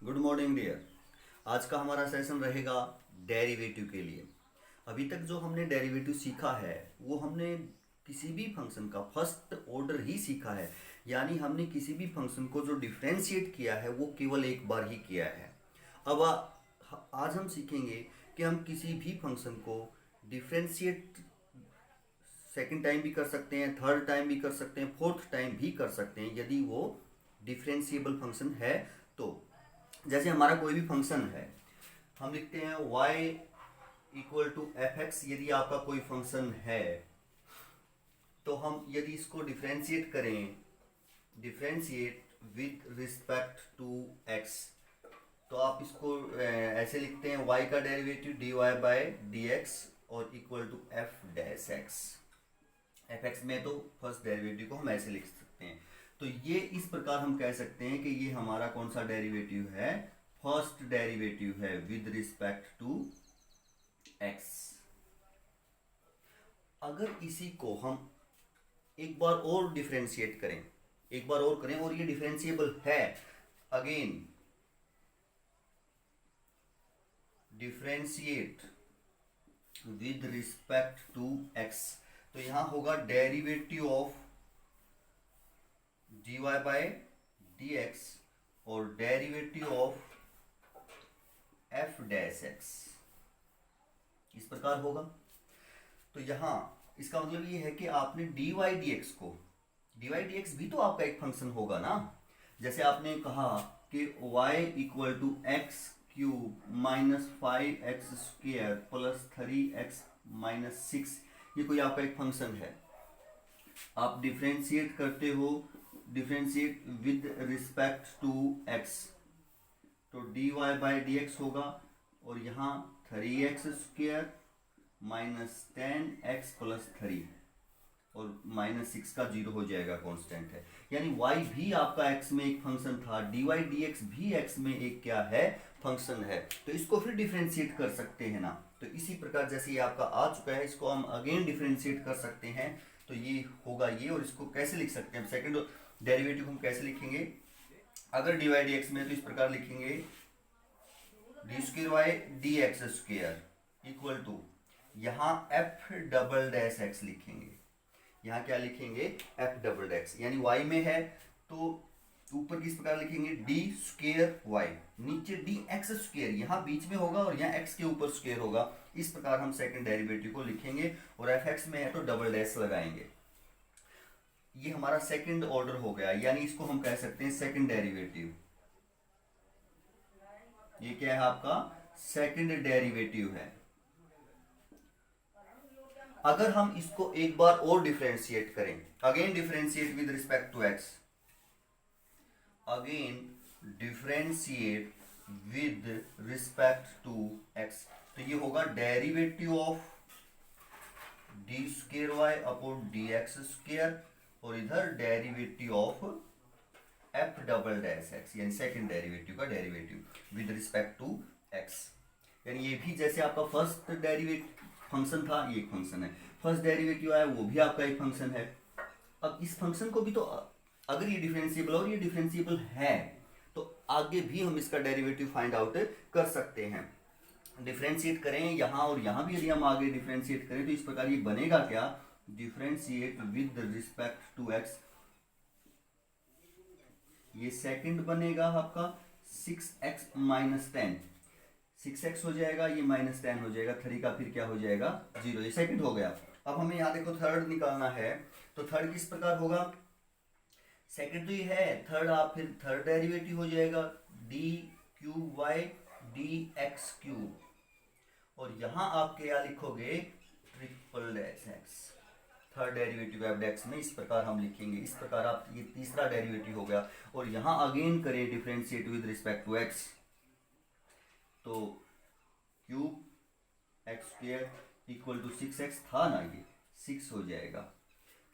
Good morning dear. आज का हमारा सेशन रहेगा डेरिवेटिव के लिए। अभी तक जो हमने डेरिवेटिव सीखा है वो हमने किसी भी फंक्शन का फर्स्ट ऑर्डर ही सीखा है, यानी हमने किसी भी फंक्शन को जो डिफरेंशिएट किया है वो केवल एक बार ही किया है। अब आज हम सीखेंगे कि हम किसी भी फंक्शन को डिफरेंशिएट सेकंड टाइम भी कर सकते हैं, थर्ड टाइम भी कर सकते हैं, फोर्थ टाइम भी कर सकते हैं यदि वो डिफरेंशिएबल फंक्शन है तो। जैसे हमारा कोई भी फंक्शन है, हम लिखते हैं y equal to f x. यदि आपका कोई फंक्शन है तो हम यदि इसको डिफ्रेंशिएट करें, differentiate with respect to x, तो आप इसको ऐसे लिखते हैं y का derivative dy by d x और equal to f dash x. F x में तो फर्स्ट डेरिवेटिव को हम ऐसे लिख सकते हैं। तो ये इस प्रकार हम कह सकते हैं कि ये हमारा कौन सा डेरिवेटिव है, फर्स्ट डेरिवेटिव है विद रिस्पेक्ट टू एक्स। अगर इसी को हम एक बार और डिफरेंशिएट करें, एक बार और करें और ये डिफरेंशिएबल है, again differentiate with respect to x, तो यहां होगा derivative of dy by d x और derivative of f dash x इस प्रकार होगा। तो यहां इसका मतलब ये है कि आपने dy dx को, dy dx भी तो आपका एक फंक्शन होगा ना। जैसे आपने कहा कि y equal to x cube minus 5x square plus 3x minus 6, ये कोई आपका एक फंक्शन है। आप डिफ्रेंशिएट करते हो, differentiate with respect to x, तो dy बाई डी एक्स होगा और यहाँ 3x square minus 10x plus 3 और माइनस 6 का जीरो हो जाएगा, कांस्टेंट है। यानी y भी आपका x में एक फंक्शन था, dy dx भी x में एक क्या है, फंक्शन है। तो इसको फिर डिफ्रेंशिएट कर सकते हैं ना। तो इसी प्रकार जैसे ये आपका आ चुका है, इसको हम अगेन डिफ्रेंशिएट कर सकते हैं। तो ये होगा ये, और इसको कैसे लिख सकते हैं, सेकंड डेरिवेटिव हम कैसे लिखेंगे, अगर dy dx में तो इस प्रकार लिखेंगे d square y d x square equal to, यहाँ एफ डबल डैश एक्स लिखेंगे। यहाँ क्या लिखेंगे, एफ डबल डैश, यानी y में है तो ऊपर किस प्रकार लिखेंगे डी स्क्वेयर वाई, नीचे डी एक्स स्क्वेयर, यहाँ बीच में होगा और यहाँ x के ऊपर स्क्वेयर होगा। इस प्रकार हम सेकंड डेरिवेटिव को लिखेंगे और एफ एक्स में है तो डबल डैश लगाएंगे। ये हमारा सेकंड ऑर्डर हो गया, यानी इसको हम कह सकते हैं सेकंड डेरिवेटिव। ये क्या है आपका सेकंड डेरिवेटिव है। अगर हम इसको एक बार और डिफरेंशिएट करें, again differentiate with respect to x, again differentiate with respect to x, तो ये होगा derivative of d square y upon d x square और इधर derivative of f double dash x, यानी सेकंड डेरिवेटिव का derivative with respect to x. यानी ये भी जैसे आपका फर्स्ट डेरिवेटिव फंक्शन था, ये एक फंक्शन है, फर्स्ट डेरिवेटिव आया वो भी आपका एक फंक्शन है। अब इस फंक्शन को भी तो अगर ये डिफरेंशिएबल और ये डिफरेंशिएबल है तो आगे भी हम इसका डेरिवेटिव फाइंड आउट कर सकते हैं। डिफरेंशिएट करें यहाँ और यहाँ भी, यदि हम आगे डिफरेंशिएट करें तो इस प्रकार ये बनेगा क्या, differentiate with respect to x, ये सेकंड बनेगा आपका 6x माइनस 10, 6x हो जाएगा, ये माइनस 10 हो जाएगा, 3 का फिर क्या हो जाएगा 0, ये सेकंड हो गया। अब हमें यहाँ देखो थर्ड निकालना है, तो थर्ड किस प्रकार होगा, सेकंड तो ये है, थर्ड आप फिर थर्ड डेरिवेटिव हो जाएगा d cube y d x cube, और यहाँ आप क्या लिखोगे triple dash x, third derivative f x में इस प्रकार हम लिखेंगे। इस प्रकार आप, ये तीसरा डेरिवेटिव हो गया। और यहाँ अगेन करें differentiate with respect to x, तो cube x square equal to 6x था ना, ये 6 हो जाएगा,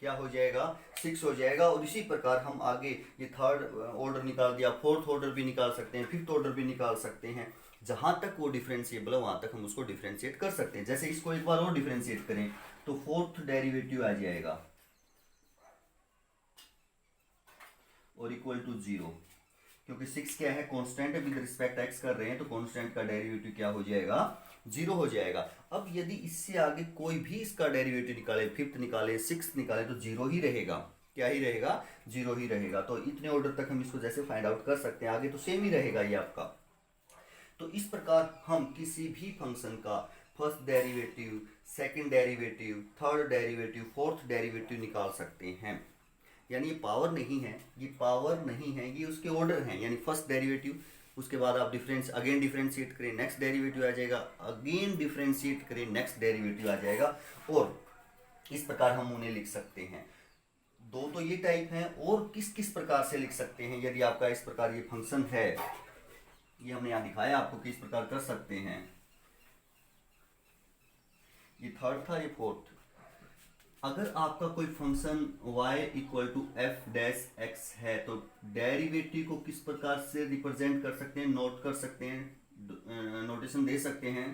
क्या हो जाएगा 6 हो जाएगा। और इसी प्रकार हम आगे ये थर्ड ऑर्डर निकाल दिया, फोर्थ ऑर्डर भी निकाल सकते हैं, फिफ्थ ऑर्डर भी निकाल सकते हैं, जहां तक वो डिफरेंशिएबल है वहां तक हम उसको डिफरेंशिएट कर सकते हैं। जैसे इसको एक बार और डिफरेंशिएट करें तो फोर्थ डेरिवेटिव आ जाएगा और इक्वल टू 0, क्योंकि 6 क्या है, कांस्टेंट है, विद रिस्पेक्ट x कर रहे हैं, तो कांस्टेंट का डेरिवेटिव क्या हो जाएगा, 0 हो जाएगा। अब यदि इससे आगे कोई भी इसका डेरिवेटिव निकाले, 5th निकाले, 6th निकाले, तो 0 ही रहेगा। क्या ही रहेगा, 0 ही रहेगा। तो इतने ऑर्डर तक हम इसको जैसे फाइंड आउट कर सकते हैं, आगे तो सेम ही रहेगा ये आपका। तो इस प्रकार हम किसी भी फंक्शन का first derivative, second derivative, third derivative, fourth derivative निकाल सकते हैं। यानी ये पावर नहीं है, ये पावर नहीं है, ये उसके ऑर्डर हैं। यानी फर्स्ट डेरिवेटिव, उसके बाद आप अगेन डिफरेंशिएट करें, नेक्स्ट डेरिवेटिव आ जाएगा, अगेन डिफरेंशिएट करें, नेक्स्ट डेरिवेटिव आ जाएगा। और इस प्रकार हम उन्हें लिख सकते हैं। दो तो ये टाइप हैं, और किस किस प्रकार से लिख सकते हैं। यदि आपका इस प्रकार ये फंक्शन है, ये हमने यहाँ दिखाया आपको किस प्रकार कर सकते हैं। ये थर्ड था, ये फोर्थ। अगर आपका कोई function y equal to f dash x है, तो डेरिवेटिव को किस प्रकार से रिप्रेजेंट कर सकते हैं, नोट कर सकते हैं, नोटेशन दे सकते हैं।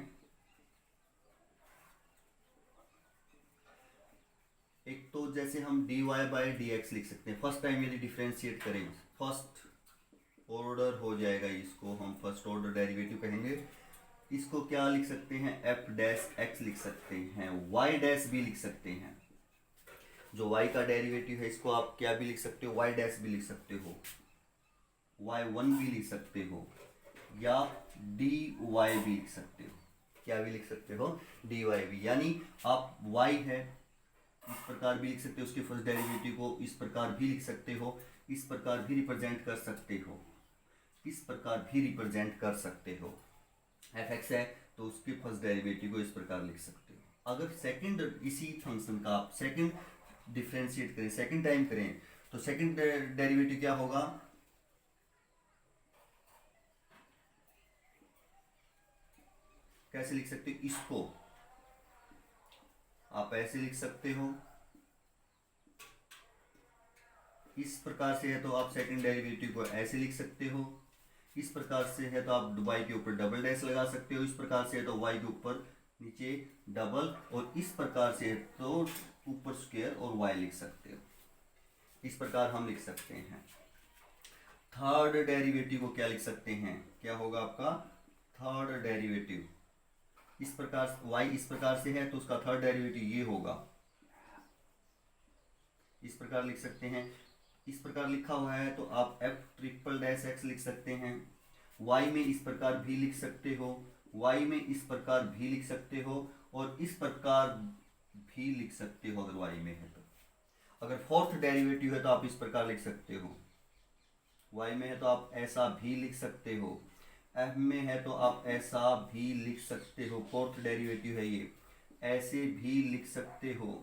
एक तो जैसे हम dy बाई डी एक्स लिख सकते हैं। फर्स्ट टाइम यदि डिफ्रेंशिएट करें, फर्स्ट ऑर्डर हो जाएगा, इसको हम फर्स्ट ऑर्डर डेरिवेटिव कहेंगे। इसको क्या लिख सकते हैं, एफ डैश एक्स लिख सकते हैं, वाई डैश भी लिख सकते हैं। जो y का डेरिवेटिव है, इसको आप क्या भी लिख सकते हो, y डैश भी लिख सकते हो, y1 भी लिख सकते हो, या dy भी लिख सकते हो। क्या भी लिख सकते हो, dy भी। यानी आप y है इस प्रकार भी लिख सकते हो, उसके फर्स्ट डेरिवेटिव को इस प्रकार भी लिख सकते हो, इस प्रकार भी रिप्रेजेंट कर सकते हो, इस प्रकार भी रिप्रेजेंट कर सकते हो। fx है तो उसके फर्स्ट डेरिवेटिव को इस प्रकार लिख सकते हो। अगर सेकंड इसी फंक्शन का आप सेकंड डिफरेंशिएट करें, सेकंड टाइम करें, तो सेकंड डेरिवेटिव क्या होगा, कैसे लिख सकते हो, इसको आप ऐसे लिख सकते हो, इस प्रकार से है तो आप सेकंड डेरिवेटिव को ऐसे लिख सकते हो, इस प्रकार से है तो आप y के ऊपर डबल डैश लगा सकते हो, इस प्रकार से है तो y के ऊपर नीचे डबल, और इस प्रकार से है तो ऊपर स्क्वायर और y लिख सकते हो। इस प्रकार हम लिख सकते हैं। थर्ड डेरिवेटिव को क्या लिख सकते हैं, क्या होगा आपका थर्ड डेरिवेटिव, इस प्रकार y इस प्रकार से है तो उसका थर्ड डेरिवेटिव ये होगा, इस प्रकार लिख सकते हैं। इस प्रकार लिखा हुआ है तो आप एफ ट्रिपल डैश एक्स लिख सकते हैं। y में इस प्रकार भी लिख सकते हो, y में इस प्रकार भी लिख सकते हो, और इस प्रकार भी लिख सकते हो अगर y में है तो। अगर फोर्थ डेरिवेटिव है तो आप इस प्रकार लिख सकते हो, y में है तो आप ऐसा भी लिख सकते हो, f में है तो आप ऐसा भी लिख सकते हो, फोर्थ डेरिवेटिव है ये, ऐसे भी लिख सकते हो,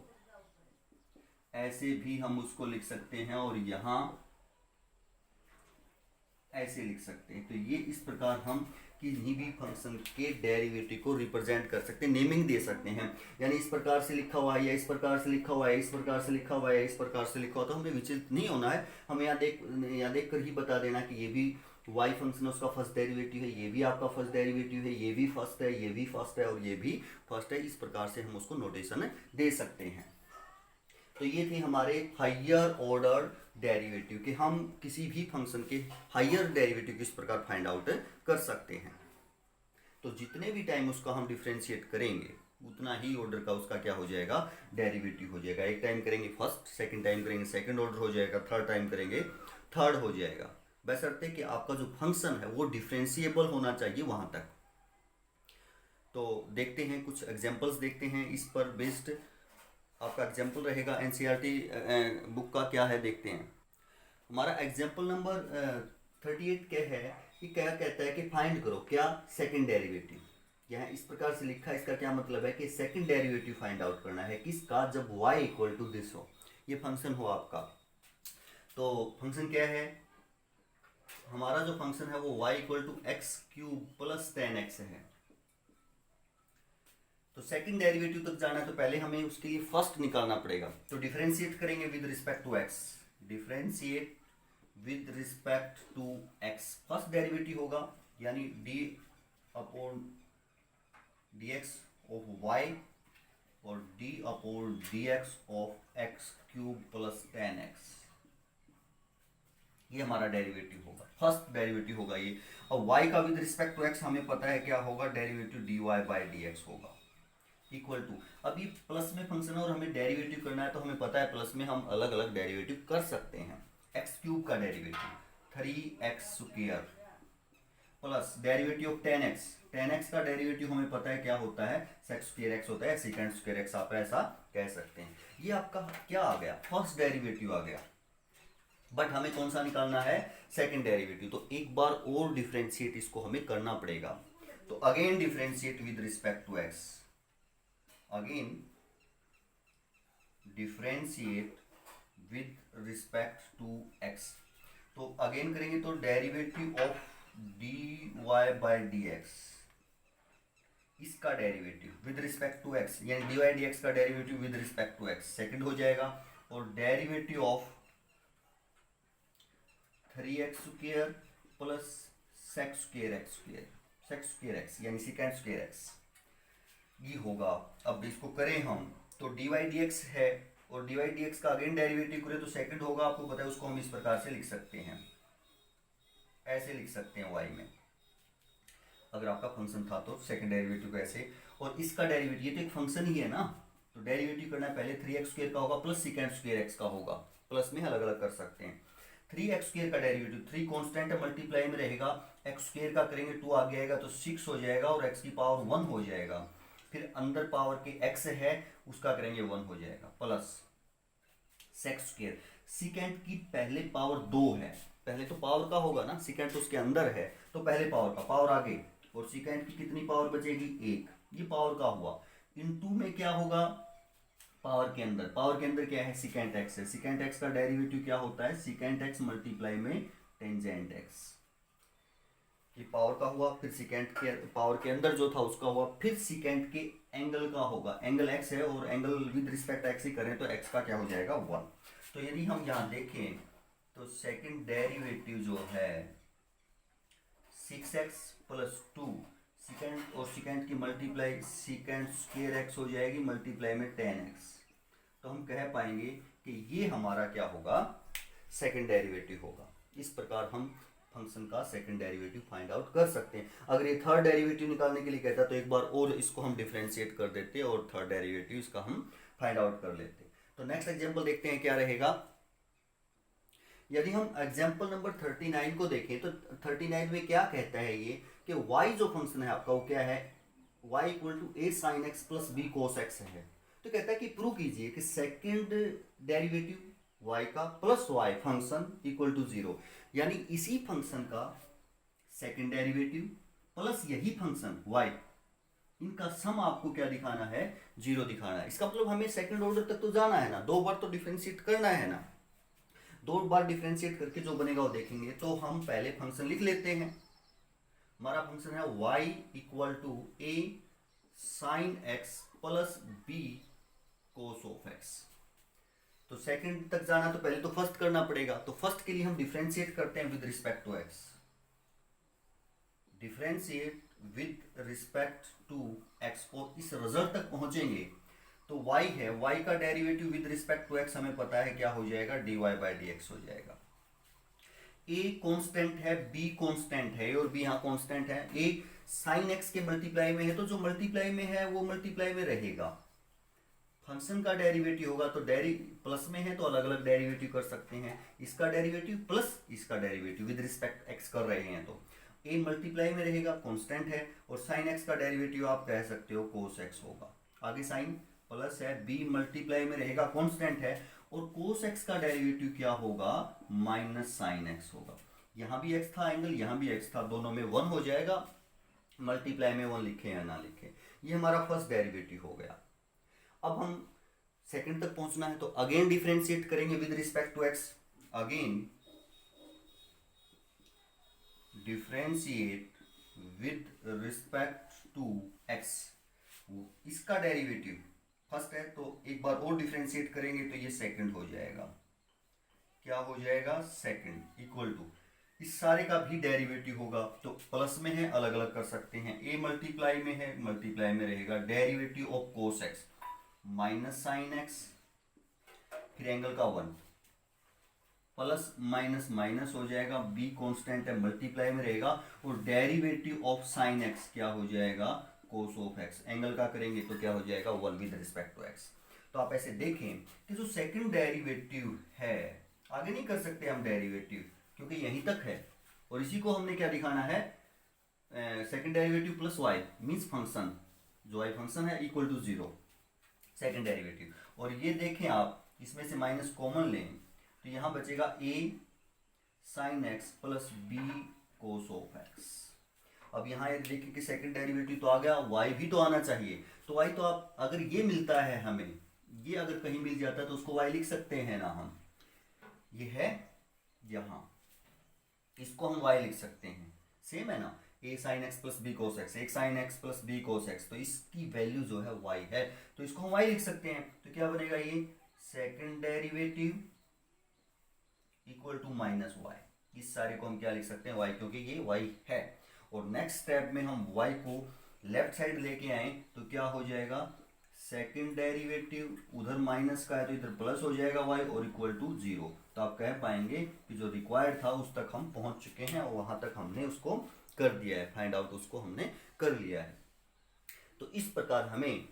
ऐसे भी हम उसको लिख सकते हैं, और यहाँ ऐसे लिख सकते हैं। तो ये इस प्रकार हम किसी भी फंक्शन के डेरिवेटिव को रिप्रेजेंट कर सकते हैं, नेमिंग दे सकते हैं। यानी इस प्रकार से लिखा हुआ है, या इस प्रकार से लिखा हुआ है, इस प्रकार से लिखा हुआ है, इस प्रकार से लिखा हुआ, तो हमें विचलित नहीं होना है। हमें यहाँ देख कर ही बता देना कि ये भी y फंक्शन उसका फर्स्ट डेरिवेटिव है, ये भी आपका फर्स्ट डेरिवेटिव है, ये भी फर्स्ट है, ये भी फर्स्ट है, और ये भी फर्स्ट है। इस प्रकार से हम उसको नोटेशन दे सकते हैं। तो ये थे हमारे हायर ऑर्डर डेरिवेटिव कि हम किसी भी फंक्शन के हायर डेरिवेटिव किस प्रकार फाइंड आउट कर सकते हैं। तो जितने भी टाइम उसका हम डिफ्रेंशिएट करेंगे, उतना ही ऑर्डर का उसका क्या हो जाएगा, डेरिवेटिव हो जाएगा। एक टाइम करेंगे फर्स्ट, सेकंड टाइम करेंगे सेकंड ऑर्डर हो जाएगा, थर्ड टाइम करेंगे थर्ड हो जाएगा। बशर्ते कि आपका जो फंक्शन है वो डिफ्रेंशिएबल होना चाहिए वहां तक। तो देखते हैं कुछ एग्जांपल्स देखते हैं इस पर बेस्ड। आपका एग्जाम्पल रहेगा एनसीईआरटी बुक का, क्या है देखते हैं। हमारा एग्जाम्पल नंबर 38 क्या है, कि क्या कहता है कि फाइंड करो क्या, सेकंड डेरिवेटिव। यहाँ इस प्रकार से लिखा है, इसका क्या मतलब है कि सेकंड डेरिवेटिव फाइंड आउट करना है किसका, जब y इक्वल टू दिस हो, ये फंक्शन हो आपका। तो फंक्शन क्या है हमारा, जो फंक्शन है वो y equal to x cube plus 10x है। तो सेकंड डेरिवेटिव तक जाना है तो पहले हमें उसके लिए फर्स्ट निकालना पड़ेगा। तो डिफरेंशिएट करेंगे with respect to x, differentiate with respect to x। First derivative होगा यानी d upon dx of y और d upon dx of x cube plus 10x। ये हमारा डेरिवेटिव होगा, फर्स्ट डेरिवेटिव होगा ये। और y का विद रिस्पेक्ट टू x हमें पता है क्या होगा, डेरिवेटिव dy बाई dx होगा इक्वल टू, अब ये प्लस में फंक्शन है और हमें डेरिवेटिव करना है तो हमें पता है प्लस में हम अलग अलग डेरिवेटिव कर सकते हैं। एक्स क्यूब का derivative 3x square plus derivative of 10x, 10x का डेरिवेटिव हमें पता है क्या होता है, सेक स्क्वायर एक्स होता है, सेकेंड स्क्वायर एक्स आप ऐसा कह सकते हैं। ये आपका क्या आ गया, फर्स्ट डेरिवेटिव आ गया, बट हमें कौन सा निकालना है, सेकेंड डेरिवेटिव। तो एक बार और डिफ्रेंशिएट इसको हमें करना पड़ेगा। तो again differentiate with respect to x, again differentiate with respect to x. तो अगेन करेंगे तो derivative of dy by dx, इसका derivative with respect to x, यानी dy dx का derivative with respect to x second हो जाएगा, और derivative of 3x square plus sec square x square, sec square x यानी second square x ये होगा। अब इसको करें हम तो dy dx है, और dy dx का अगेन डेरिवेटिव करें तो सेकंड होगा, आपको पता है उसको हम इस प्रकार से लिख सकते हैं, ऐसे लिख सकते हैं y में, अगर आपका फंक्शन था तो सेकंड डेरिवेटिव को ऐसे, और इसका डेरिवेटिव ये तो एक फंक्शन ही है ना, तो डेरिवेटिव करना है पहले 3x स्क्वायर का होगा प्लस सेकेंड स्क्वायर x का होगा, प्लस में अलग अलग कर सकते हैं। 3x स्क्वायर का डेरिवेटिव 3 कांस्टेंट है, मल्टीप्लाई में रहेगा, x स्क्वायर का करेंगे 2 आगे आएगा तो 6 हो जाएगा और x की पावर 1 हो जाएगा, फिर अंदर पावर के x है उसका करेंगे 1 हो जाएगा, प्लस सेक स्क्वायर, सेकेंड की पहले पावर 2 है, पहले तो पावर का होगा ना, सेकेंड तो उसके अंदर है तो पहले पावर का, पावर आगे, और सेकेंड की कितनी पावर बचेगी 1, ये पावर का हुआ, इनटू में क्या होगा पावर के अंदर, पावर के अंदर क्या है सेकेंड एक्स है, सेकेंड एक्स का डेरिवेटिव क्या होता है सेकेंड एक्स मल्टीप्लाई में टेंजेंट एक्स, ये पावर का हुआ, फिर सेकेंड के पावर के अंदर जो था उसका हुआ, फिर सेकेंड के एंगल का होगा, एंगल एक्स है और एंगल विद रिस्पेक्ट एक्स ही करें तो एक्स का क्या हो जाएगा 1। तो यदि हम यहाँ देखें तो सेकेंड डेरिवेटिव जो है 6x प्लस 2, सेकेंड और सेकेंड की मल्टीप्लाई सेकेंड स्क्वायर एक्स हो जाएगी मल्टीप्लाई में 10x, तो हम कह पाएंगे कि ये हमारा क्या होगा सेकेंड डेरिवेटिव होगा। इस प्रकार हम फंक्शन का सेकेंड डेरिवेटिव फाइंड आउट कर सकते हैं। अगर ये थर्ड डेरिवेटिव निकालने के लिए कहता तो एक बार और इसको हम डिफरेंशिएट कर देते और थर्ड डेरिवेटिव इसका हम फाइंड आउट कर लेते। तो नेक्स्ट एग्जांपल देखते हैं क्या रहेगा। यदि हम एग्जांपल नंबर 39 को देखें तो 39 में क्या कहता है ये कि y जो फंक्शन है आपका वो क्या है, y equal to a sin x plus b cos x है। तो कहता है कि प्रूव कीजिए कि सेकेंड डेरिवेटिव y का plus y function equal to 0, यानी इसी फंक्शन का सेकेंड डेरिवेटिव प्लस यही फंक्शन y, इनका सम आपको क्या दिखाना है 0 दिखाना है। इसका मतलब हमें सेकंड ऑर्डर तक तो जाना है ना, 2 बार तो डिफरेंशिएट करना है ना, 2 बार डिफरेंशिएट करके जो बनेगा वो देखेंगे। तो हम पहले फंक्शन लिख लेते हैं, हमारा फंक्शन है y equal to a sin x plus b cos of x। तो सेकंड तक जाना तो पहले तो फर्स्ट करना पड़ेगा, तो फर्स्ट के लिए हम डिफरेंशिएट करते हैं with respect to x, differentiate with respect to x, और इस रिजल्ट तक पहुंचेंगे तो y है, y का derivative with respect to x हमें पता है क्या हो जाएगा dy बाई dx हो जाएगा। a कांस्टेंट है, b कांस्टेंट है, और b यहाँ कांस्टेंट है, a sin x के मल्टीप्लाई में है तो जो मल्टीप्लाई में है वो मल्टीप्लाई में रहेगा। फंक्शन का डेरिवेटिव होगा तो प्लस में है तो अलग अलग डेरिवेटिव कर सकते हैं, इसका डेरिवेटिव प्लस इसका डेरिवेटिव विद रिस्पेक्ट x कर रहे हैं तो a मल्टीप्लाई में रहेगा कांस्टेंट है, और sin x का डेरिवेटिव आप कह सकते हो cos x होगा। आगे sin प्लस है, b मल्टीप्लाई में रहेगा कांस्टेंट है, और cos x का डेरिवेटिव क्या होगा माइनस sin x होगा। यहाँ भी x था एंगल, यहाँ भी x था, दोनों में 1 हो जाएगा, मल्टीप्लाई में 1 लिखे या ना लिखे। ये हमारा फर्स्ट डेरिवेटिव हो गया। अब हम सेकंड तक पहुंचना है तो अगेन डिफरेंशिएट करेंगे with respect to x, again differentiate with respect to x, इसका डेरिवेटिव फर्स्ट है तो एक बार और डिफरेंशिएट करेंगे तो ये सेकंड हो जाएगा, क्या हो जाएगा सेकंड इक्वल टू इस सारे का भी डेरिवेटिव होगा, तो प्लस में है अलग अलग कर सकते हैं, a मल्टीप्लाई में है मल्टीप्लाई में रहेगा derivative of cos x minus sin x, फिर एंगल का 1 प्लस माइनस माइनस हो जाएगा, b कांस्टेंट है मल्टीप्लाई में रहेगा, और डेरिवेटिव ऑफ साइन x क्या हो जाएगा, कोस ऑफ x। एंगल का करेंगे तो क्या हो जाएगा, 1 विद रिस्पेक्ट टू x। तो आप ऐसे देखें कि जो सेकंड डेरिवेटिव है, आगे नहीं कर सकते हम डेरिवेटिव क्योंकि यहीं तक है, और इसी को हमने क्या दिखाना है, second derivative plus y means function, जो वाई फंक्शन है इक्वल टू 0 सेकंड डेरिवेटिव। और ये देखें आप इसमें से माइनस कॉमन लें तो यहाँ बचेगा a sine x plus b cos of x. अब यहाँ ये देखें कि सेकंड डेरिवेटिव तो आ गया, y भी तो आना चाहिए, तो y तो आप अगर ये मिलता है हमें, ये अगर कहीं मिल जाता है तो उसको y लिख सकते हैं ना हम, ये है यहाँ, इसको हम y लिख सकते हैं, सेम है ना, a sine x plus b cos x, एक sine x plus b cos x, तो इसकी वैल्यू जो है y है, तो इसको हम y लिख सकते हैं। तो क्या बनेगा, ये second derivative equal to minus y, इस सारे को हम क्या लिख सकते हैं, y, क्योंकि ये y है। और नेक्स्ट स्टेप में हम y को लेफ्ट साइड लेके आए तो क्या हो जाएगा, सेकंड डेरिवेटिव उधर माइनस का है तो इधर प्लस हो जाएगा y, और इक्वल टू 0। तो आप कह पाएंगे कि जो रिक्वायर्ड था उस तक हम पहुंच चुके हैं, और वहां तक हमने उसको कर दिया है, फाइंड आउट उसको हमने कर लिया है। तो इस प्रकार हमें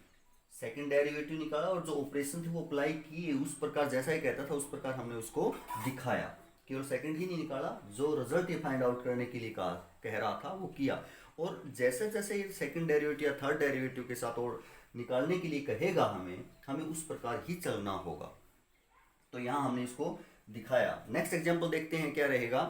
सेकंड डेरिवेटिव निकाला, और जो ऑपरेशन थे वो अप्लाई किए उस प्रकार, जैसा ही कहता था उस प्रकार हमने उसको दिखाया। केवल सेकंड ही नहीं निकाला, जो रिजल्ट ये फाइंड आउट करने के लिए कह रहा था वो किया। और जैसे जैसे ये सेकंड डेरिवेटिव या थर्ड डेरिवेटिव के साथ और निकालने के लिए कहेगा हमें उस प्रकार ही चलना होगा। तो यहाँ हमने इसको दिखाया। नेक्स्ट एग्जाम्पल देखते हैं क्या रहेगा।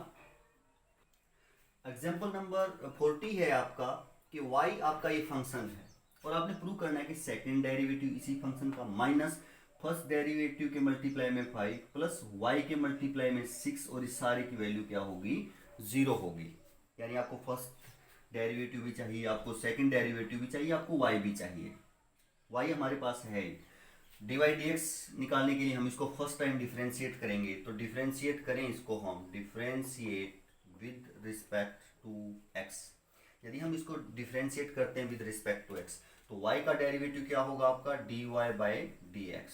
एग्जाम्पल नंबर 40 है आपका कि y आपका ये फंक्शन है, और आपने प्रूव करना है कि सेकंड डेरिवेटिव इसी फंक्शन का माइनस फर्स्ट डेरिवेटिव के मल्टीप्लाई में 5 प्लस y के मल्टीप्लाई में 6, और इस सारे की वैल्यू क्या होगी, 0 होगी। यानी आपको फर्स्ट डेरिवेटिव भी चाहिए, आपको सेकंड डेरिवेटिव भी चाहिए, आपको y भी चाहिए। y हमारे पास है, dy dx निकालने के लिए हम इसको फर्स्ट टाइम डिफ्रेंशिएट करेंगे। तो डिफ्रेंशिएट करें इसको हम, differentiate with respect to x। यदि हम इसको डिफ्रेंशिएट करते हैं विद रिस्पेक्ट टू x, तो y का डेरिवेटिव क्या होगा आपका, dy बाय dx।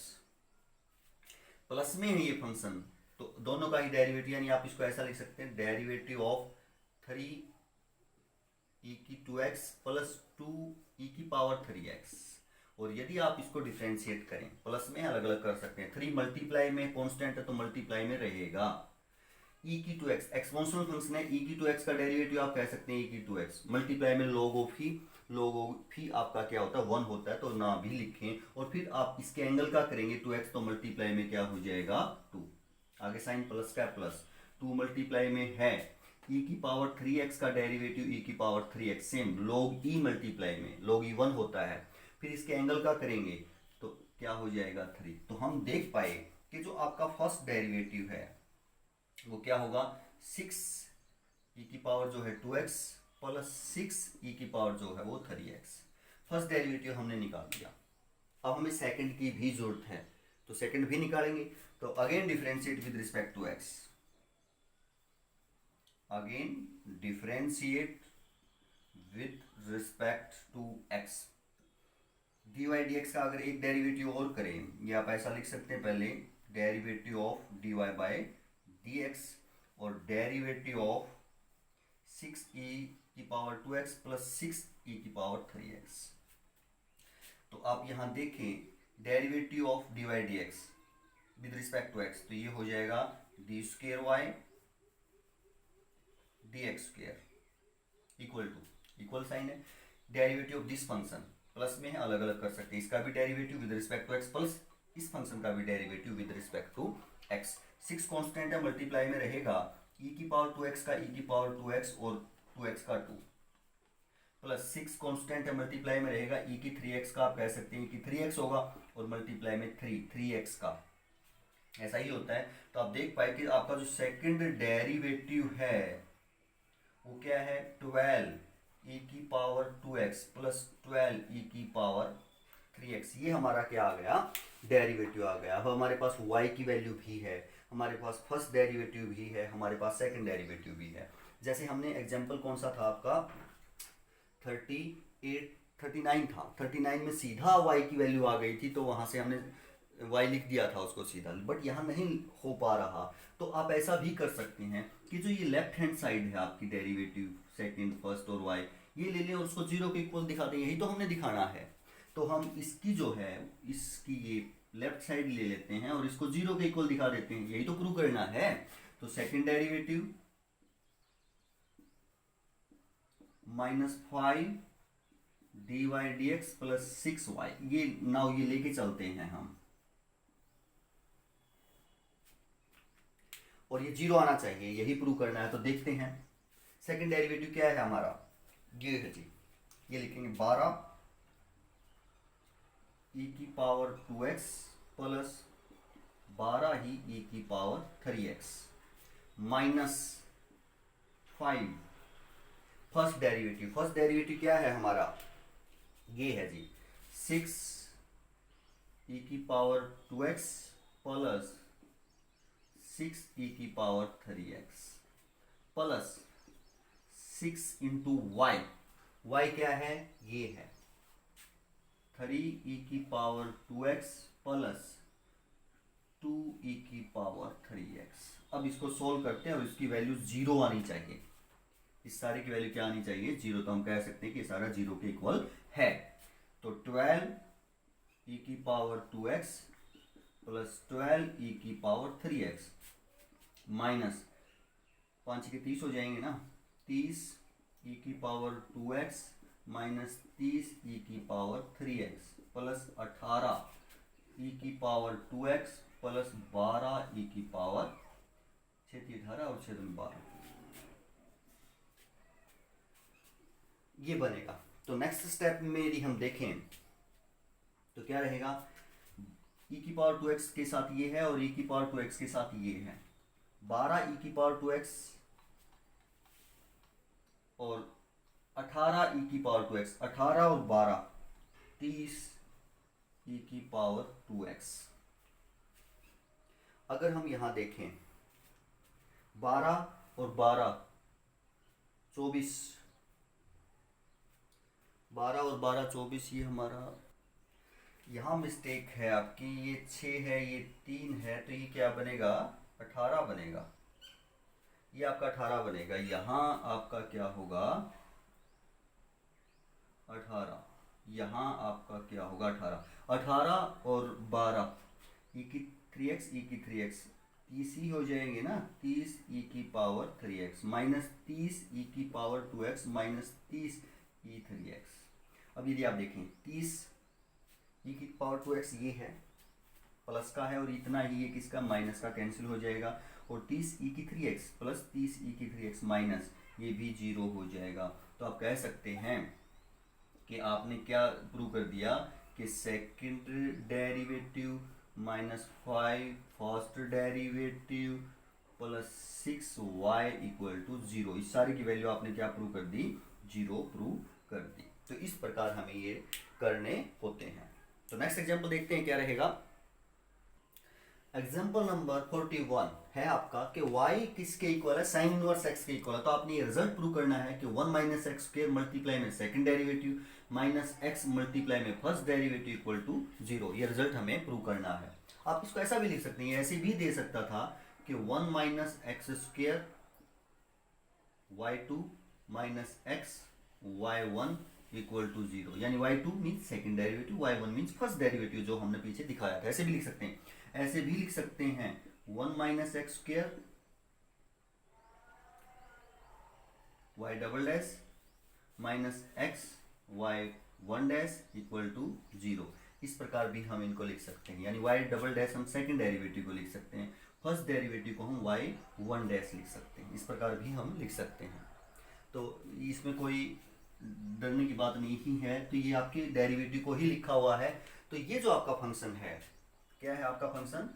प्लस में है ये फंक्शन, तो दोनों का ही डेरिवेटिव, यानी आप इसको ऐसा लिख सकते हैं, derivative of 3e2x plus 2e3x। और यदि आप इसको डिफ्रेंशिएट करें, प्लस में अलग अलग कर सकते हैं, 3 मल्टीप्लाई में कांस्टेंट है तो मल्टीप्लाई में रहेगा, e2x एक्सपोनेंशियल फंक्शन है, e2x का डेरिवेटिव आप कह सकते हैं e2x, मल्टीप्लाई में log ऑफ ही आपका क्या होता है, 1 होता है, तो ना भी लिखें। और फिर आप इसके एंगल का करेंगे 2x, तो मल्टीप्लाई में क्या हो जाएगा, 2, आगे साइन प्लस का प्लस, 2 मल्टीप्लाई में है e3x का derivative e3x, same log e multiply में log e 1 होता है, फिर इसके एंगल का करेंगे तो क्या हो जाएगा, 3। तो हम देख पाए कि जो आपका फर्स्ट डेरिवेटिव है वो क्या होगा, 6 e की पावर जो है 2x प्लस 6 e की पावर जो है वो 3x। फर्स्ट डेरिवेटिव हमने निकाल दिया। अब हमें सेकंड की भी जरूरत है, तो सेकंड भी निकालेंगे। तो again differentiate with respect to x, again differentiate with respect to x। dy dx का अगर एक डेरिवेटिव और करें, ये आप ऐसा लिख सकते हैं, पहले derivative of dy by dx और डेरिवेटिव ऑफ 6e की पावर 2x प्लस 6e की पावर 3x। तो आप यहां देखें derivative of dy dx with respect to x, तो ये हो जाएगा d square y dx square equal to, equal sine है, derivative of this function plus में है, अलग अलग कर सकते हैं, इसका भी derivative with respect to x plus इस फंक्शन का भी derivative with respect to x। 6 constant है, मल्टीप्लाई में रहेगा e की पावर 2x का e की पावर 2x और 2x का 2 प्लस 6 कांस्टेंट है, मल्टीप्लाई में रहेगा e की 3x का, आप कह सकते हैं कि 3x होगा, और मल्टीप्लाई में 3x का, ऐसा ही होता है। तो आप देख पाए कि आपका जो सेकंड डेरिवेटिव है वो क्या है, 12 e की पावर 2x प्लस 12 e की पावर 3x। ये हमारा क्या आ गया, डेरिवेटिव आ गया। अब हमारे पास y की वैल्यू भी है, हमारे पास फर्स्ट डेरिवेटिव भी है, हमारे पास सेकंड डेरिवेटिव भी है। जैसे हमने एग्जांपल कौन सा था आपका, 39 था, 39 में सीधा y की वैल्यू आ गई थी, तो वहां से हमने y लिख दिया था उसको सीधा, बट यहाँ नहीं हो पा रहा। तो आप ऐसा भी कर सकते हैं कि जो ये लेफ्ट हैंड साइड है आपकी डेरिवेटिव सेकंड, फर्स्ट और y, ये ले लें और उसको जीरो के इक्वल दिखा दें, यही तो हमने दिखाना है। तो हम इसकी जो है इसकी ये लेफ्ट साइड ले लेते हैं और इसको जीरो के इक्वल दिखा देते हैं, यही तो प्रूव करना है। तो second derivative -5 dy dx plus 6y, ये नाउ ये लेके चलते हैं हम, और ये जीरो आना चाहिए, यही प्रूव करना है। तो देखते हैं सेकंड डेरिवेटिव क्या है हमारा, ये है जी, ये लिखेंगे 12 e की पावर 2x प्लस 12 ही e की power 3x minus 5 first derivative क्या है हमारा, ये है जी 6 e की पावर 2x प्लस 6 e की power 3x plus 6 into y, y क्या है, ये है 3 e की पावर 2x प्लस 2 e की पावर 3x। अब इसको सोल्व करते हैं और इसकी वैल्यू जीरो आनी चाहिए, इस सारे की वैल्यू क्या आनी चाहिए, जीरो। तो हम कह सकते हैं कि सारा जीरो के इक्वल है। तो 12 e की पावर 2x प्लस 12 e की पावर 3x माइनस 5 के 30 हो जाएंगे ना, 30 e की पावर 2x माइनस 30 e की पावर 3x प्लस 18 e की पावर 2x प्लस 12 e की पावर 18 और 12, ये बनेगा। तो नेक्स्ट स्टेप में यदि हम देखें तो क्या रहेगा, e की पावर 2x के साथ ये है और e की पावर 2x के साथ ये है, 12 e की पावर 2x और 18 e की पावर 2x, 18 और 12 30 e की पावर 2x। अगर हम यहां देखें 12 और 12 24, 12 और 12 24, ये हमारा यहाँ मिस्टेक है आपकी, ये 6 है ये 3 है, तो ये क्या बनेगा 18 बनेगा, ये आपका 18 बनेगा। यहाँ आपका क्या होगा 18, यहाँ आपका क्या होगा 18, 18 और 12 e की 3x e की 3x 30 ही हो जाएंगे ना, 30 e की पावर 3x माइनस 30 e की power 2x minus 30 e 3x। अब यदि आप देखें 30 e की पावर 2x ये है प्लस का है और इतना ही ये किसका माइनस का, कैंसिल हो जाएगा, और 30 e की 3x प्लस 30 e की 3x माइनस ये भी जीरो हो जाएगा। तो आप कह सकते हैं कि आपने क्या प्रूव कर दिया कि second derivative minus 5 first derivative plus 6y equal to zero, इस सारी की वैल्यू आपने क्या प्रूव कर दी, जीरो प्रूव कर दी। तो इस प्रकार हमें ये करने होते हैं। तो नेक्स्ट एग्जांपल देखते हैं क्या रहेगा। एग्जांपल नंबर 41 है आपका कि y किसके इक्वल है, साइन इनवर्स x के इक्वल है। तो आपने ये रिजल्ट प्रूव करना है कि 1 माइनस एक्स स्क्वायर मल्टीप्लाई में second derivative minus x multiply में first derivative equal to zero, ये रिजल्ट हमें प्रूव करना है। आप इसको ऐसा भी लिख सकते हैं, ऐसे भी दे सकता था कि 1 minus x square y2 minus x y1 equal to zero, यानी y2 means second derivative, y1 means first derivative, जो हमने पीछे दिखाया था। ऐसे भी लिख सकते हैं, ऐसे भी लिख सकते हैं 1 minus x square y double dash minus x y1 dash equal to zero. इस प्रकार भी हम इनको लिख सकते हैं, यानी y डबल डैश हम सेकंड डेरिवेटिव को लिख सकते हैं, फर्स्ट डेरिवेटिव को हम y1 डैश लिख सकते हैं, इस प्रकार भी हम लिख सकते हैं। तो इसमें कोई डरने की बात नहीं ही है। तो ये आपके डेरिवेटिव को ही लिखा हुआ है। तो ये जो आपका फंक्शन है, क्या है आपका फंक्शन,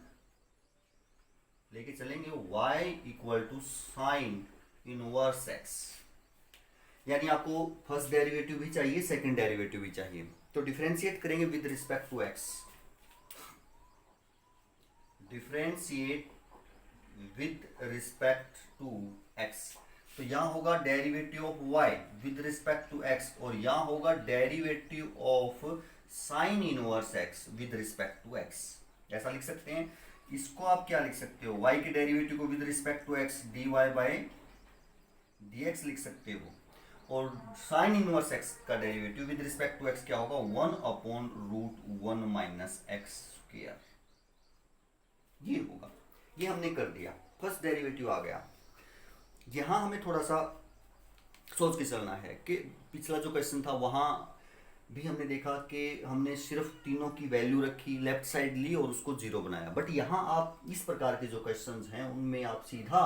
लेके चलेंगे y equal to sine inverse x, यानी आपको फर्स्ट डेरिवेटिव भी चाहिए सेकंड डेरिवेटिव भी चाहिए। तो डिफरेंशिएट करेंगे with respect to x, differentiate with respect to x। तो यहां होगा derivative of y with respect to x, और यहां होगा derivative of sine inverse x with respect to x। ऐसा लिख सकते हैं। इसको आप क्या लिख सकते हो, y के डेरिवेटिव को with respect to x dy by dx लिख सकते हो, और साइन इनवर्स x का derivative with respect to x क्या होगा, 1/√1 माइनस एक्स स्क्वायर, ये होगा। ये हमने कर दिया, फर्स्ट डेरिवेटिव आ गया। यहां हमें थोड़ा सा सोच के चलना है कि पिछला जो क्वेश्चन था वहां भी हमने देखा कि हमने सिर्फ तीनों की वैल्यू रखी, लेफ्ट साइड ली और उसको जीरो बनाया। बट यहाँ आप इस प्रकार के जो क्वेश्चंस हैं उनमें आप सीधा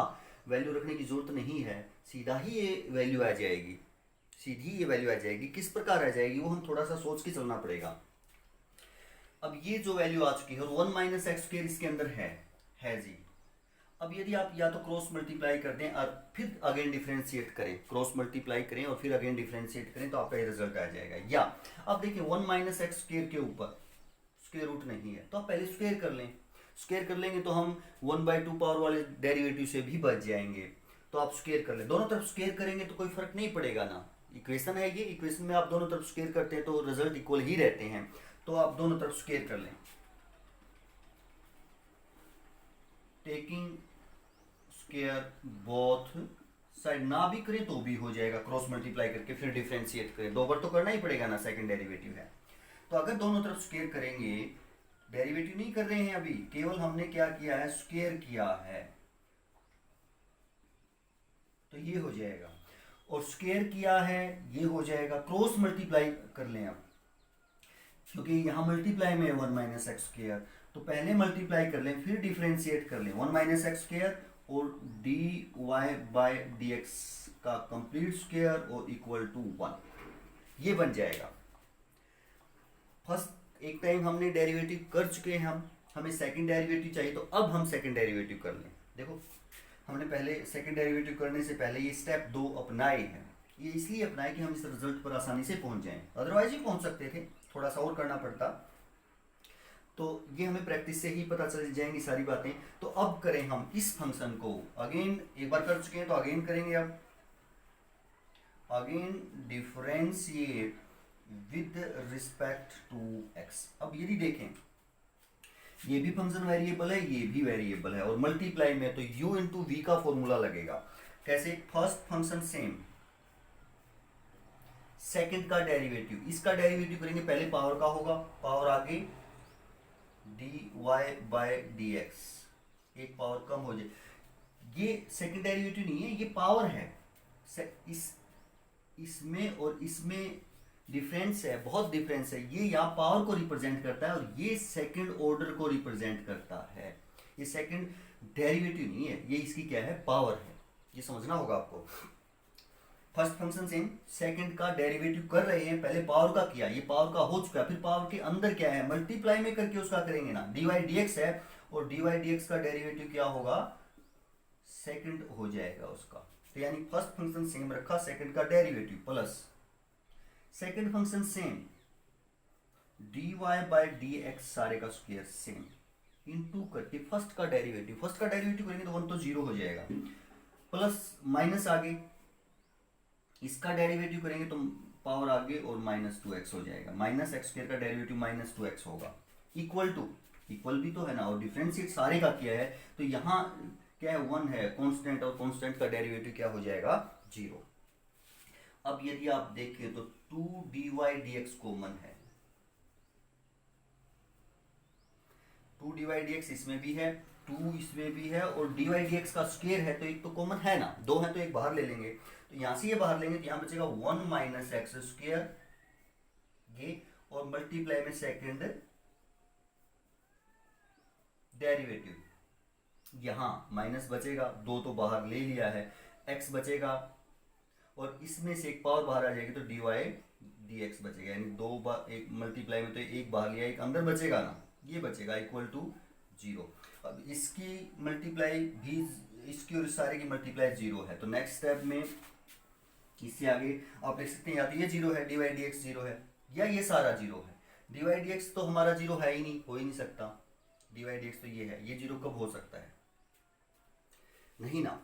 वैल्यू रखने की जरूरत नहीं है, सीधा ही ये वैल्यू आ जाएगी, सीधी ये वैल्यू आ जाएगी। किस प्रकार आ जाएगी वो हम थोड़ा सा सोच के चलना पड़ेगा। अब ये जो वैल्यू आ चुकी है और 1 माइनस एक्स स्क्वायर इसके अंदर है जी। अब यदि आप या तो क्रॉस मल्टीप्लाई कर दें और फिर अगेन डिफरेंशिएट करें, क्रॉस मल्टीप्लाई करें और फिर अगेन डिफरेंशिएट करें, तो आपका ये रिजल्ट आ जाएगा। या अब देखिए 1 माइनस एक्स स्क्वायर के ऊपर स्क्वायर रूट नहीं है, तो आप पहले स्क्वायर कर लें। स्क्वायर कर लेंगे तो हम 1/2 पावर वाले डेरिवेटिव से भी बच जाएंगे। तो आप स्क्वायर कर लें, दोनों तरफ स्क्वायर करेंगे तो कोई फर्क नहीं पड़ेगा ना। इक्वेशन है ये, इक्वेशन में आप दोनों तरफ स्क्वायर करते हैं तो रिजल्ट इक्वल ही रहते हैं। तो आप दोनों तरफ स्क्वायर कर लें, टेकिंग स्क्वायर बोथ साइड, ना भी करें तो भी हो जाएगा, क्रॉस मल्टीप्लाई करके फिर डिफरेंशिएट करें, दो बार तो करना ही पड़ेगा ना, सेकंड डेरिवेटिव है। तो अगर दोनों तरफ स्क्वायर करेंगे, डेरिवेटिव नहीं कर रहे हैं अभी, केवल हमने क्या किया है, स्क्वायर किया है, तो ये हो जाएगा। और स्क्वायर किया है ये हो जाएगा, क्रॉस मल्टीप्लाई कर लें अब, क्योंकि यहाँ मल्टीप्लाई में 1 माइनस एक्स स्क्वायर, तो पहले मल्टीप्लाई कर लें फिर डिफरेंशिएट कर लें, 1 माइनस एक्स स्क्वायर और dy बाय dx का कंप्लीट स्क्वायर और इक्वल टू 1, ये बन जाएगा। फर्स्ट एक टाइम हमने डेरिवेटिव कर चुके हैं, हमें सेकंड डेरिवेटिव चाहिए, तो अब हम सेकंड डेरिवेटिव कर लें। देखो हमने पहले सेकंड डेरिवेटिव करने से पहले ये स्टेप 2 अपनाए हैं। ये इसलिए अपनाए कि हम इस रिजल्ट पर आसानी से पहुंच जाएं, अदरवाइज ही पहुंच सकते थे, थोड़ा सा और करना पड़ता। तो ये हमें प्रैक्टिस से ही पता चल जाएंगी सारी बातें। तो अब करें हम इस फंक्शन को, अगेन एक बार कर चुके हैं तो अगेन करेंगे। अब again differentiate with respect to x। अब यदि देखें ये भी फंक्शन वेरिएबल है, ये भी वेरिएबल है, और मल्टीप्लाई में तो u इंटू वी का फॉर्मूला लगेगा। कैसे, फर्स्ट फंक्शन सेम, सेकंड का डेरिवेटिव, इसका डेरिवेटिव करेंगे पहले पावर का होगा, पावर आगे dy बाय dx, एक पावर कम हो जाए, ये सेकंड डेरिवेटिव नहीं है, ये पावर है। इसमें और इसमें डिफरेंस है, बहुत डिफरेंस है। ये यहाँ पावर को रिप्रेजेंट करता है और ये सेकंड ऑर्डर को रिप्रेजेंट करता है। ये सेकंड डेरिवेटिव नहीं है, ये इसकी क्या है, पावर है। ये समझना होगा आपको। फर्स्ट फंक्शन सेम, सेकंड का डेरिवेटिव कर रहे हैं, पहले पावर का किया, ये पावर का हो चुका है, फिर पावर के अंदर क्या है, मल्टीप्लाई में करके उसका करेंगे ना, dy dx है, और dy dx का डेरिवेटिव क्या होगा, सेकंड हो जाएगा उसका। तो यानी फर्स्ट फंक्शन सेम रखा, सेकंड का derivative plus second function same, dy by dx सारे का स्क्वायर सेम, इनटू करके फर्स्ट का डेरिवेटिव, फर्स्ट का डेरिवेटिव करेंगे तो 1 तो 0 हो जाएगा, प्लस माइनस आगे इसका डेरिवेटिव करेंगे तो पावर आगे और -2x हो जाएगा, माइनस एक्स स्क्वायर का डेरिवेटिव -2x होगा, इक्वल टू, इक्वल भी तो है ना, और डिफरेंशिएट सारे का किया है, तो यहाँ क्या है, 1 है कांस्टेंट, और कांस्टेंट का डेरिवेटिव क्या हो जाएगा, 0। अब यदि आप देखें तो 2dy dx कॉमन है, 2dy dx इसमें भी है, 2 इसमें भी है, और dy dx का स्क्वायर है तो एक तो कॉमन है ना, 2 है तो एक बाहर ले लेंगे, तो यहां से ये बाहर लेंगे तो यहां बचेगा 1 माइनस एक्स स्क्वायर, ये, और मल्टीप्लाई में सेकंड डेरिवेटिव, यहां माइनस बचेगा, 2 तो बाहर ले लिया है, x बचेगा, और इसमें से एक पावर बाहर आ जाएगी तो dy dx बचेगा, यानी 2 बार, एक मल्टीप्लाई में तो एक बाहर लिया, एक अंदर बचेगा ना, ये बचेगा, इक्वल टू 0। अब इसकी मल्टीप्लाई भी, इसकी और सारे की मल्टीप्लाई 0 है, तो नेक्स्ट स्टेप में इससे आगे आप लिख सकते हैं या तो ये 0 है, dy dx 0 है, या ये सारा 0 है। dy dx तो हमारा 0 है ही नहीं, हो ही नहीं सकता, dy dx तो ये है, ये 0 कब हो सकता है, नहीं ना,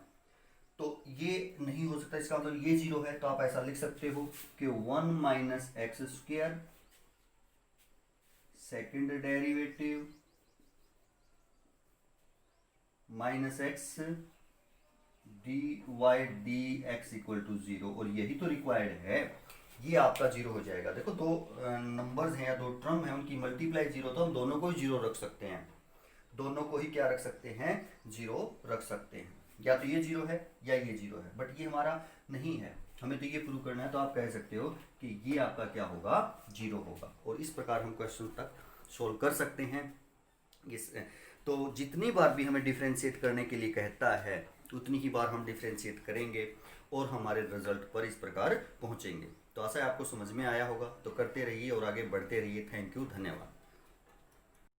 तो ये नहीं हो सकता, इसका मतलब ये 0 है, तो आप ऐसा लिख सकते हो कि 1 minus x square second derivative minus x d y d x equal to zero, और यही तो रिक्वायर्ड है, ये आपका जीरो हो जाएगा। देखो दो नंबर्स हैं या दो टर्म हैं, उनकी मल्टीप्लाई जीरो, तो हम दोनों को ही जीरो रख सकते हैं, दोनों को ही क्या रख सकते हैं, जीरो रख सकते हैं। या तो ये जीरो है या ये जीरो है, बट ये हमारा नहीं है, हमें तो ये प्रूव करना है, तो आप कह सकते हो कि ये आपका क्या होगा, जीरो होगा। और इस प्रकार हम क्वेश्चन तक सोल्व कर सकते हैं। इस तो जितनी बार भी हमें डिफ्रेंशिएट करने के लिए कहता है उतनी ही बार हम डिफ्रेंशिएट करेंगे और हमारे रिजल्ट पर इस प्रकार पहुंचेंगे। तो आशा है आपको समझ में आया होगा, तो करते रहिए और आगे बढ़ते रहिए। थैंक यू, धन्यवाद।